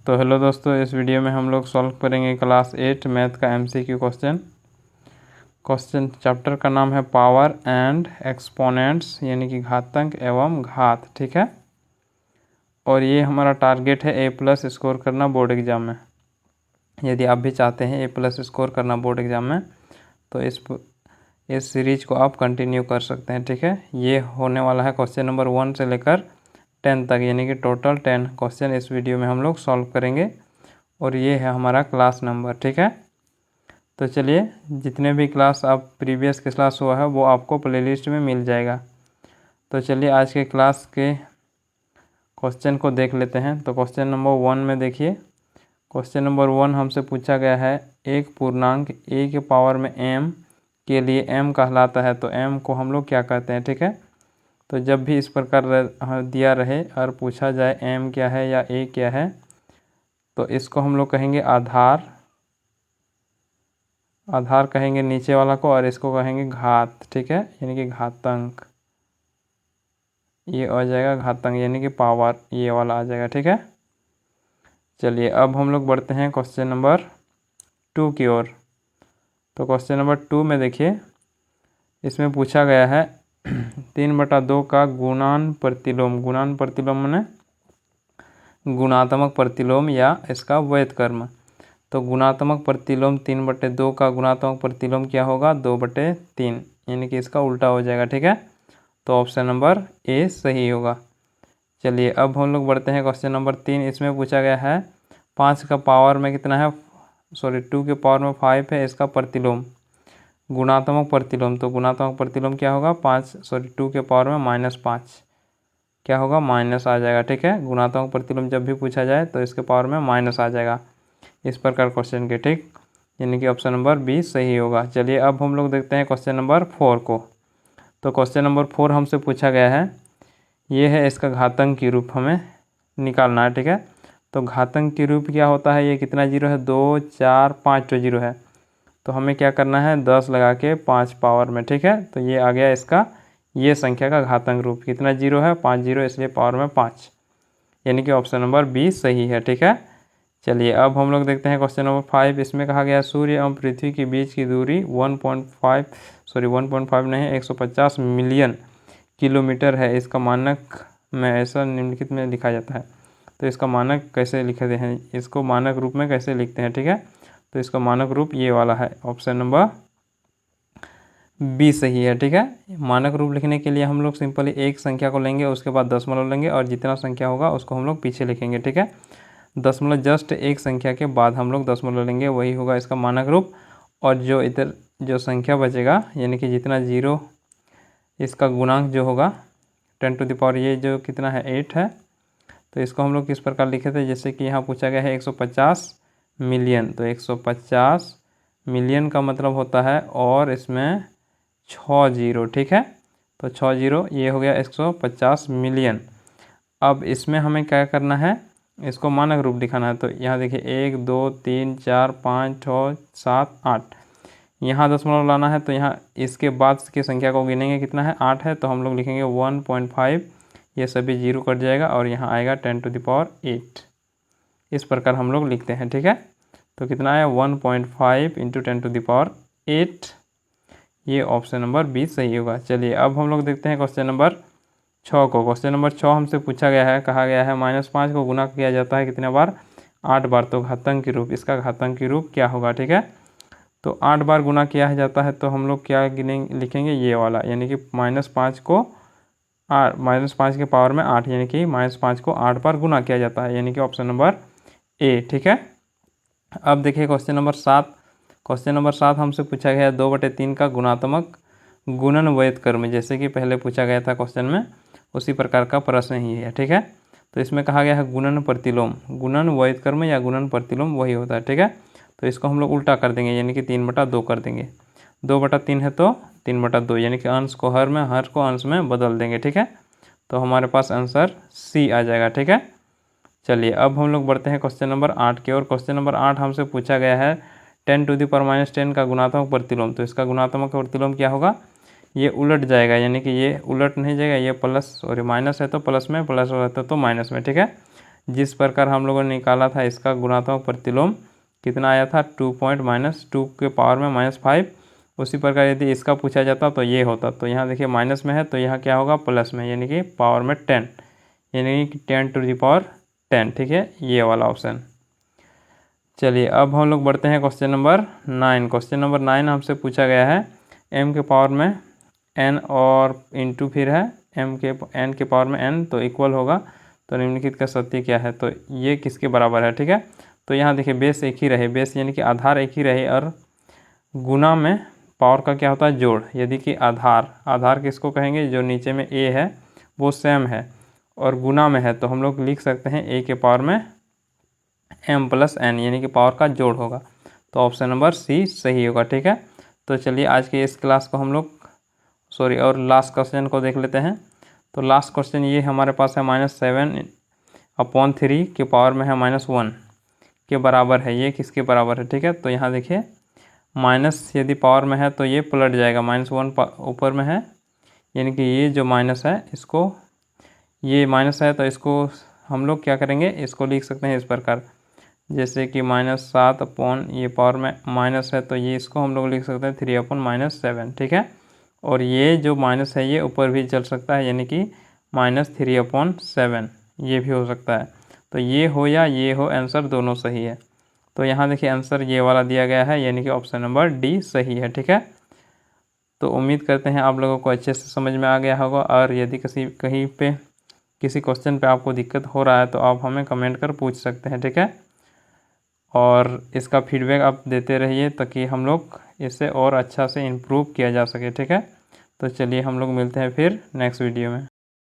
तो हेलो दोस्तों, इस वीडियो में हम लोग सॉल्व करेंगे क्लास 8 मैथ का एमसीक्यू क्वेश्चन चैप्टर का नाम है पावर एंड एक्सपोनेंट्स, यानी कि घातांक एवं घात। ठीक है, और ये हमारा टारगेट है A+ स्कोर करना बोर्ड एग्ज़ाम में। यदि आप भी चाहते हैं A+ स्कोर करना बोर्ड एग्ज़ाम में तो इस सीरीज को आप कंटिन्यू कर सकते हैं। ठीक है, ये होने वाला है क्वेश्चन नंबर 1 से लेकर 10 तक, यानी कि टोटल 10 क्वेश्चन इस वीडियो में हम लोग सॉल्व करेंगे। और ये है हमारा क्लास नंबर। ठीक है, तो चलिए, जितने भी क्लास आप प्रीवियस क्लास हुआ है वो आपको प्लेलिस्ट में मिल जाएगा। तो चलिए आज के क्लास के क्वेश्चन को देख लेते हैं। तो क्वेश्चन नंबर 1 में देखिए, क्वेश्चन नंबर 1 हमसे पूछा गया है एक पूर्णांक a के पावर में m के लिए m कहलाता है, तो m को हम लोग क्या कहते हैं। ठीक है, तो जब भी इस प्रकार दिया रहे और पूछा जाए m क्या है या a क्या है, तो इसको हम लोग कहेंगे आधार कहेंगे नीचे वाला को, और इसको कहेंगे घात। ठीक है, यानी कि घातांक, ये आ जाएगा घातांक यानी कि पावर, ये वाला आ जाएगा। ठीक है, चलिए अब हम लोग बढ़ते हैं क्वेश्चन नंबर 2 की ओर। तो क्वेश्चन नंबर 2 में देखिए, इसमें पूछा गया है 3/2 का गुणान प्रतिलोम माने गुणात्मक प्रतिलोम या इसका व्युत्क्रम। तो गुणात्मक प्रतिलोम 3/2 का गुणात्मक प्रतिलोम क्या होगा, 2/3, यानी कि इसका उल्टा हो जाएगा। ठीक है, तो ऑप्शन नंबर ए सही होगा। चलिए अब हम लोग बढ़ते हैं क्वेश्चन नंबर 3। इसमें पूछा गया है 5 का पावर में कितना है, 2 के पावर में 5 है, इसका प्रतिलोम गुणात्मक प्रतिलोम। तो गुणात्मक प्रतिलोम क्या होगा, 2 के पावर में -5 क्या होगा, माइनस आ जाएगा। ठीक है, गुणात्मक प्रतिलोम जब भी पूछा जाए तो इसके पावर में माइनस आ जाएगा, इस प्रकार क्वेश्चन के। ठीक, यानी कि ऑप्शन नंबर बी सही होगा। चलिए अब हम लोग देखते हैं क्वेश्चन नंबर 4 को। तो क्वेश्चन नंबर 4 हमसे पूछा गया है, ये है इसका घातांक की रूप हमें निकालना है। ठीक है, तो घातांक की रूप क्या होता है, ये कितना जीरो है, 2 4 5 तो जीरो है, तो हमें क्या करना है 10 लगा के 5 पावर में। ठीक है, तो ये आ गया इसका, ये संख्या का घातांक रूप। कितना जीरो है, 5 जीरो, इसलिए पावर में 5, यानी कि ऑप्शन नंबर बी सही है। ठीक है, चलिए अब हम लोग देखते हैं क्वेश्चन नंबर 5। इसमें कहा गया सूर्य एवं पृथ्वी के बीच की दूरी 1.5 नहीं 150 मिलियन किलोमीटर है। इसका मानक में ऐसा निम्नलिखित में लिखा जाता है। तो इसका मानक कैसे लिखते हैं, इसको मानक रूप में कैसे लिखते हैं। ठीक है, तो इसका मानक रूप ये वाला है, ऑप्शन नंबर बी सही है। ठीक है, मानक रूप लिखने के लिए हम लोग सिंपली एक संख्या को लेंगे, उसके बाद दशमलव लेंगे, और जितना संख्या होगा उसको हम लोग पीछे लिखेंगे। ठीक है, दशमलव जस्ट एक संख्या के बाद हम लोग दशमलव लेंगे, वही होगा इसका मानक रूप। और जो इधर जो संख्या बचेगा, यानी कि जितना जीरो, इसका गुणांक जो होगा 10⁻, ये जो कितना है 8 है, तो इसको हम लोग किस प्रकार लिखे थे, जैसे कि यहाँ पूछा गया है 150 मिलियन, तो 150 मिलियन का मतलब होता है, और इसमें 6 जीरो। ठीक है, तो 6 जीरो, ये हो गया 150 मिलियन। अब इसमें हमें क्या करना है, इसको मानक रूप दिखाना है। तो यहाँ देखिए 1 2 3 4 5 6 7 8, यहाँ दशमलव लाना है, तो यहाँ इसके बाद की संख्या को गिनेंगे, कितना है 8 है, तो हम लोग लिखेंगे 1.5, ये सभी जीरो कट जाएगा, और यहाँ आएगा 10⁸। इस प्रकार हम लोग लिखते हैं। ठीक है, तो कितना आया 1.5 × 10⁸, ये ऑप्शन नंबर बी सही होगा। चलिए अब हम लोग देखते हैं क्वेश्चन नंबर 6 को। क्वेश्चन नंबर 6 हमसे पूछा गया है, कहा गया है -5 को गुना किया जाता है कितने बार, 8 बार। तो घातांक की रूप, इसका घातांक की रूप क्या होगा। ठीक है, तो 8 बार गुना किया जाता है, तो हम लोग क्या लिखेंगे, ये वाला, यानी कि -5 को -5 के पावर में 8, यानी कि -5 को 8 बार गुना किया जाता है, यानी कि ऑप्शन नंबर ए। ठीक है, अब देखिए क्वेश्चन नंबर 7। क्वेश्चन नंबर 7 हमसे पूछा गया है 2/3 का गुणात्मक गुणन व्युत्क्रम, जैसे कि पहले पूछा गया था क्वेश्चन में, उसी प्रकार का प्रश्न ही है। ठीक है, तो इसमें कहा गया है गुणन प्रतिलोम, गुणन व्युत्क्रम या गुणन प्रतिलोम वही होता है। ठीक है, तो इसको हम लोग उल्टा कर देंगे, यानी कि 3/2 कर देंगे। 2/3 है तो 3/2, यानी कि अंश को हर को अंश में बदल देंगे। ठीक है, तो हमारे पास आंसर सी आ जाएगा। ठीक है, चलिए अब हम लोग बढ़ते हैं क्वेश्चन नंबर 8 की ओर। क्वेश्चन नंबर 8 हमसे पूछा गया है 10⁻10 का गुणात्मक प्रतिलोम। तो इसका गुणात्मक प्रतिलोम क्या होगा, ये उलट जाएगा, यानी कि ये उलट नहीं जाएगा, ये प्लस और माइनस है तो प्लस में, प्लस रहता तो माइनस में। ठीक है, जिस प्रकार हम लोगों ने निकाला था इसका गुणात्मक प्रतिलोम कितना आया था, 2 के पावर में -5। उसी प्रकार यदि इसका पूछा जाता तो ये होता, तो यहाँ देखिए माइनस में है तो यहाँ क्या होगा, प्लस में, यानी कि पावर में 10, यानी कि 10⁻10। ठीक है, ये वाला ऑप्शन। चलिए अब हम लोग बढ़ते हैं क्वेश्चन नंबर 9। क्वेश्चन नंबर 9 हमसे पूछा गया है m के पावर में n और इंटू फिर है n के पावर में n, तो इक्वल होगा, तो निम्नलिखित का सत्य क्या है, तो ये किसके बराबर है। ठीक है, तो यहाँ देखिए बेस एक ही रहे, बेस यानी कि आधार एक ही रहे, और गुना में पावर का क्या होता है, जोड़। यदि कि आधार किसको कहेंगे, जो नीचे में a है वो सेम है, और गुना में है तो हम लोग लिख सकते हैं a के पावर में m + n, यानी कि पावर का जोड़ होगा। तो ऑप्शन नंबर सी सही होगा। ठीक है, तो चलिए आज के इस क्लास को हम लोग और लास्ट क्वेश्चन को देख लेते हैं। तो लास्ट क्वेश्चन ये हमारे पास है -7/3 के पावर में है -1 के बराबर है, ये किसके बराबर है। ठीक है, तो यहाँ देखिए माइनस यदि पावर में है तो ये पलट जाएगा, -1 ऊपर में है, यानी कि ये जो माइनस है इसको, ये माइनस है तो इसको हम लोग क्या करेंगे, इसको लिख सकते हैं इस प्रकार, जैसे कि -7 ये पावर में माइनस है तो ये इसको हम लोग लिख सकते हैं 3/-7। ठीक है, और ये जो माइनस है ये ऊपर भी चल सकता है, यानी कि -3/7 ये भी हो सकता है। तो ये हो या ये हो, आंसर दोनों सही है। तो यहाँ देखिए आंसर ये वाला दिया गया है, यानी कि ऑप्शन नंबर डी सही है। ठीक है, तो उम्मीद करते हैं आप लोगों को अच्छे से समझ में आ गया होगा, और यदि कहीं पे किसी क्वेश्चन पे आपको दिक्कत हो रहा है तो आप हमें कमेंट कर पूछ सकते हैं। ठीक है, और इसका फीडबैक आप देते रहिए ताकि हम लोग इसे और अच्छा से इम्प्रूव किया जा सके। ठीक है, तो चलिए हम लोग मिलते हैं फिर नेक्स्ट वीडियो में।